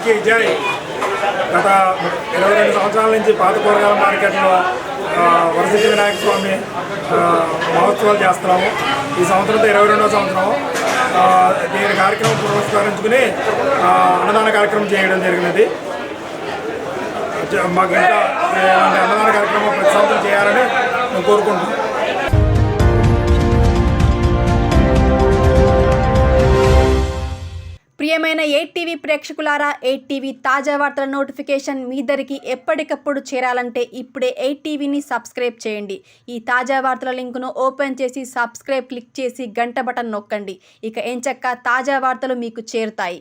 కి జై. గత 22 సంవత్సరాల నుంచి పాత కూరగాయల మార్కెట్లో వరసిద్ధి వినాయక స్వామి మహోత్సవాలు చేస్తున్నాము. ఈ సంవత్సరంతో 22వ సంవత్సరం. దీని కార్యక్రమం పురస్కరించుకుని అన్నదాన కార్యక్రమం చేయడం జరిగినది. మాకు ఇంకా ఇలాంటి అన్నదాన కార్యక్రమం ప్రతి సంవత్సరం చేయాలని మేము కోరుకుంటున్నాం. ప్రియమైన 8TV ప్రేక్షకులారా, 8TV తాజా వార్తల నోటిఫికేషన్ మీ దరికి ఎప్పటికప్పుడు చేరాలంటే ఇప్పుడే 8TVని సబ్స్క్రైబ్ చేయండి. ఈ తాజా వార్తల లింకును ఓపెన్ చేసి సబ్స్క్రైబ్ క్లిక్ చేసి గంట బటన్ నొక్కండి. ఇక ఎంచక్కా తాజా వార్తలు మీకు చేరుతాయి.